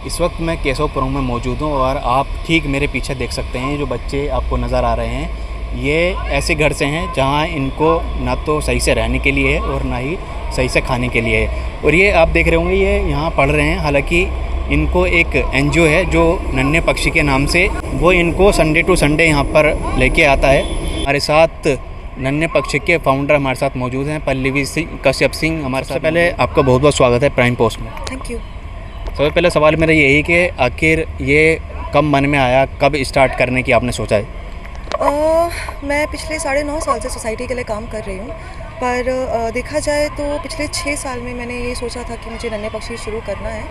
इस वक्त मैं केशवपुरम में मौजूद हूँ और आप ठीक मेरे पीछे देख सकते हैं जो बच्चे आपको नज़र आ रहे हैं, ये ऐसे घर से हैं जहाँ इनको ना तो सही से रहने के लिए है और ना ही सही से खाने के लिए है। और ये आप देख रहे होंगे ये यहाँ पढ़ रहे हैं। हालांकि इनको एक एनजीओ है जो नन्हे पक्षी के नाम से, वो इनको संडे टू संडे यहाँ पर लेके आता है। हमारे साथ नन्हे पक्षी के फाउंडर हमारे साथ मौजूद हैं, पल्लवी सिंह कश्यप सिंह हमारे साथ। पहले आपका बहुत बहुत स्वागत है प्राइम पोस्ट में। Thank you. सबसे पहले सवाल मेरा यही कि आखिर ये कब मन में आया, कब स्टार्ट करने की आपने सोचा है? मैं पिछले 9.5 साल से सोसाइटी के लिए काम कर रही हूँ, पर देखा जाए तो पिछले 6 साल में मैंने ये सोचा था कि मुझे नन्हे पक्षी शुरू करना है,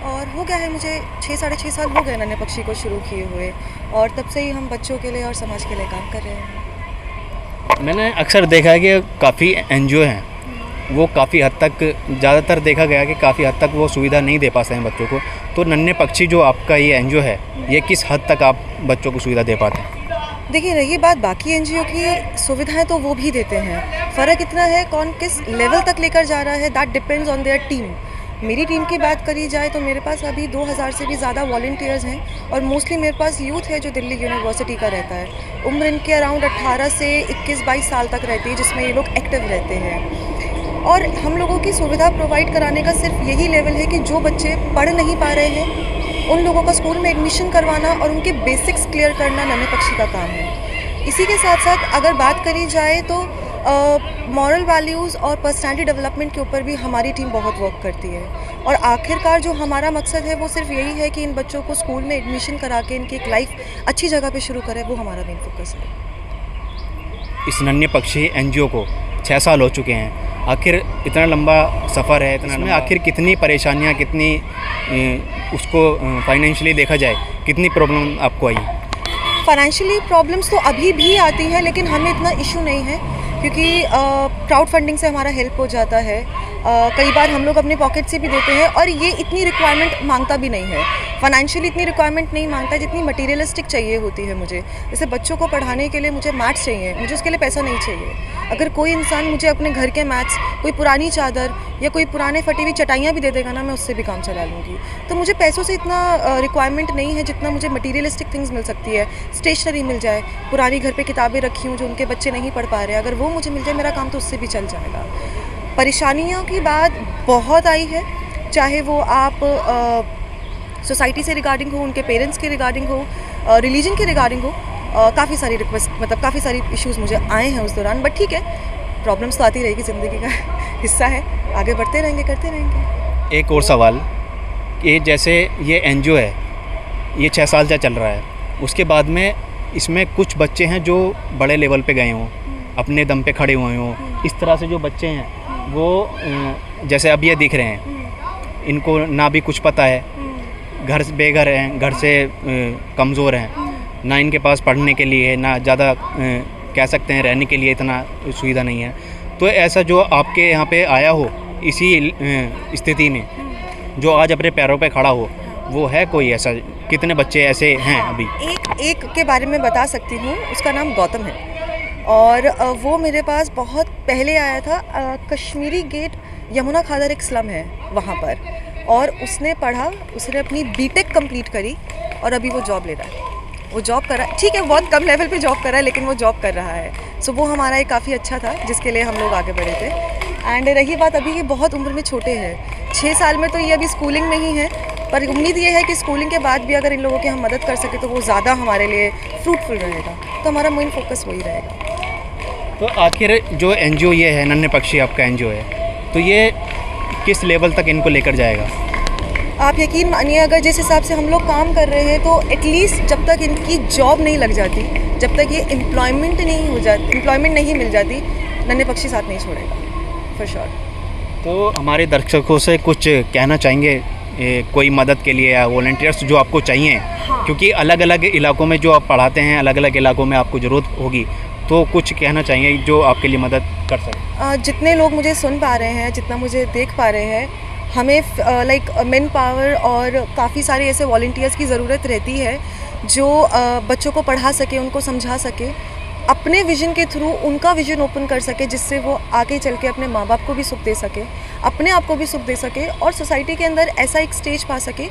और हो गया है मुझे 6 साढ़े 6 साल हो गए नन्हे पक्षी को शुरू किए हुए, और तब से ही हम बच्चों के लिए और समाज के लिए काम कर रहे हैं। मैंने अक्सर देखा है कि काफ़ी एनजीओ हैं, वो काफ़ी हद तक, ज़्यादातर देखा गया कि काफ़ी हद तक वो सुविधा नहीं दे पाते हैं बच्चों को। तो नन्हे पक्षी जो आपका ये एनजीओ है, ये किस हद तक आप बच्चों को सुविधा दे पाते हैं? देखिए, रही बात बाकी एनजीओ की सुविधाएं, तो वो भी देते हैं। फ़र्क इतना है कौन किस लेवल तक लेकर जा रहा है, that depends on their team. मेरी टीम की बात करी जाए तो मेरे पास अभी 2000 से भी ज़्यादा वॉलंटियर्स हैं, और मोस्टली मेरे पास यूथ है जो दिल्ली यूनिवर्सिटी का रहता है। उम्र इनके अराउंड 18 से 21-22 साल तक रहती है, जिसमें ये लोग एक्टिव रहते हैं। और हम लोगों की सुविधा प्रोवाइड कराने का सिर्फ यही लेवल है कि जो बच्चे पढ़ नहीं पा रहे हैं उन लोगों का स्कूल में एडमिशन करवाना और उनके बेसिक्स क्लियर करना नन्हे पक्षी का काम है। इसी के साथ साथ अगर बात करी जाए तो मॉरल वैल्यूज़ और पर्सनैलिटी डेवलपमेंट के ऊपर भी हमारी टीम बहुत वर्क करती है। और आखिरकार जो हमारा मकसद है वो सिर्फ यही है कि इन बच्चों को स्कूल में एडमिशन करा के इनकी एक लाइफ अच्छी जगह पे शुरू करें, वो हमारा मेन फोकस है। इस नन्हे पक्षी एनजीओ को 6 साल हो चुके हैं। आखिर इतना लंबा सफ़र है, इतना में आखिर कितनी परेशानियाँ, कितनी उसको फाइनेंशियली देखा जाए कितनी प्रॉब्लम आपको आई? फाइनेंशियली प्रॉब्लम्स तो अभी भी आती हैं, लेकिन हमें इतना इशू नहीं है क्योंकि क्राउड फंडिंग से हमारा हेल्प हो जाता है। कई बार हम लोग अपने पॉकेट से भी देते हैं, और ये इतनी रिक्वायरमेंट मांगता भी नहीं है। फाइनेंशियली इतनी रिक्वायरमेंट नहीं मांगता जितनी मटेरियलिस्टिक चाहिए होती है मुझे। जैसे बच्चों को पढ़ाने के लिए मुझे मैथ्स चाहिए, मुझे उसके लिए पैसा नहीं चाहिए। अगर कोई इंसान मुझे अपने घर के मैथ्स, कोई पुरानी चादर या कोई पुराने फटी हुई चटाइयाँ भी दे देगा ना, मैं उससे भी काम चला लूँगी। तो मुझे पैसों से इतना रिक्वायरमेंट नहीं है जितना मुझे मटीरियलिस्टिक थिंग्स मिल सकती है। स्टेशनरी मिल जाए, पुरानी घर पे किताबें रखी हूँ जो उनके बच्चे नहीं पढ़ पा रहे, अगर वो मुझे मिल जाए मेरा काम तो उससे भी चल जाएगा। परेशानियों की बात बहुत आई है, चाहे वो आप सोसाइटी से रिगार्डिंग हो, उनके पेरेंट्स के रिगार्डिंग हो, रिलीजन के रिगार्डिंग हो। काफ़ी सारी रिक्वेस्ट, मतलब काफ़ी सारी इश्यूज़ मुझे आए हैं उस दौरान, बट ठीक है, प्रॉब्लम्स तो आती रहेगी, ज़िंदगी का हिस्सा है, आगे बढ़ते रहेंगे, करते रहेंगे। एक और सवाल, कि जैसे ये एनजीओ है, ये 6 साल से चल रहा है, उसके बाद में इसमें कुछ बच्चे हैं जो बड़े लेवल पे गए हों, अपने दम पे खड़े हुए हों। इस तरह से जो बच्चे हैं वो जैसे अब ये दिख रहे हैं, इनको ना भी कुछ पता है, घर से बेघर हैं, घर से कमज़ोर हैं, ना इनके पास पढ़ने के लिए, ना ज़्यादा कह सकते हैं रहने के लिए इतना सुविधा नहीं है। तो ऐसा जो आपके यहाँ पे आया हो इसी स्थिति में, जो आज अपने पैरों पे खड़ा हो, वो है कोई ऐसा? कितने बच्चे ऐसे हैं अभी? एक के बारे में बता सकती हूँ, उसका नाम गौतम है, और वो मेरे पास बहुत पहले आया था। कश्मीरी गेट यमुना खादर एक स्लम है वहाँ पर, और उसने पढ़ा, उसने अपनी बीटेक कंप्लीट करी, और अभी वो जॉब ले रहा है। वो जॉब कर रहा है, ठीक है, बहुत कम लेवल पे जॉब कर रहा है, लेकिन वो जॉब कर रहा है। सो वो हमारा एक काफ़ी अच्छा था जिसके लिए हम लोग आगे बढ़े थे। एंड रही बात, अभी ये बहुत उम्र में छोटे हैं, 6 साल में तो ये अभी स्कूलिंग में ही है, पर उम्मीद ये है कि स्कूलिंग के बाद भी अगर इन लोगों की हम मदद कर सके तो वो ज़्यादा हमारे लिए फ्रूटफुल रहेगा। तो हमारा मेन फोकस वही रहेगा। तो आखिर जो एनजीओ ये है, नन्हे पक्षी आपका एनजीओ है, तो ये किस लेवल तक इनको लेकर जाएगा? आप यकीन मानिए, अगर जिस हिसाब से हम लोग काम कर रहे हैं तो एटलीस्ट जब तक इनकी जॉब नहीं लग जाती, जब तक ये एम्प्लॉयमेंट नहीं मिल जाती, नन्हे पक्षी साथ नहीं छोड़ेगा फॉर श्योर। तो हमारे दर्शकों से कुछ कहना चाहेंगे कोई मदद के लिए, या वॉलंटियर्स जो आपको चाहिए? हाँ। क्योंकि अलग अलग इलाकों में जो आप पढ़ाते हैं, अलग अलग इलाकों में आपको ज़रूरत होगी, तो कुछ कहना चाहिए जो आपके लिए मदद कर सके? जितने लोग मुझे सुन पा रहे हैं, जितना मुझे देख पा रहे हैं, हमें लाइक मैन पावर और काफ़ी सारे ऐसे वॉलंटियर्स की ज़रूरत रहती है जो बच्चों को पढ़ा सके, उनको समझा सके, अपने विजन के थ्रू उनका विजन ओपन कर सके, जिससे वो आगे चल के अपने माँ बाप को भी सुख दे सके, अपने आप को भी सुख दे सके, और सोसाइटी के अंदर ऐसा एक स्टेज पा सके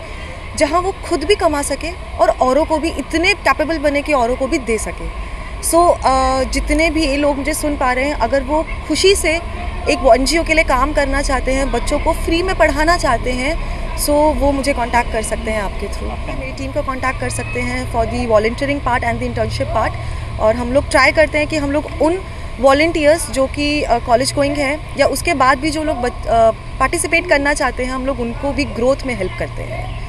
जहाँ वो खुद भी कमा सके और औरों को भी इतने कैपेबल बने कि औरों को भी दे सके। सो जितने भी ये लोग मुझे सुन पा रहे हैं, अगर वो खुशी से एक NGO के लिए काम करना चाहते हैं, बच्चों को फ्री में पढ़ाना चाहते हैं, सो वो मुझे कांटेक्ट कर सकते हैं आपके थ्रू। मेरी टीम को कांटेक्ट कर सकते हैं for the volunteering part and the internship part. और हम लोग ट्राई करते हैं कि हम लोग उन वॉलंटियर्स जो कि कॉलेज गोइंग हैं या उसके बाद भी जो लोग पार्टिसिपेट करना चाहते हैं, हम लोग उनको भी ग्रोथ में हेल्प करते हैं।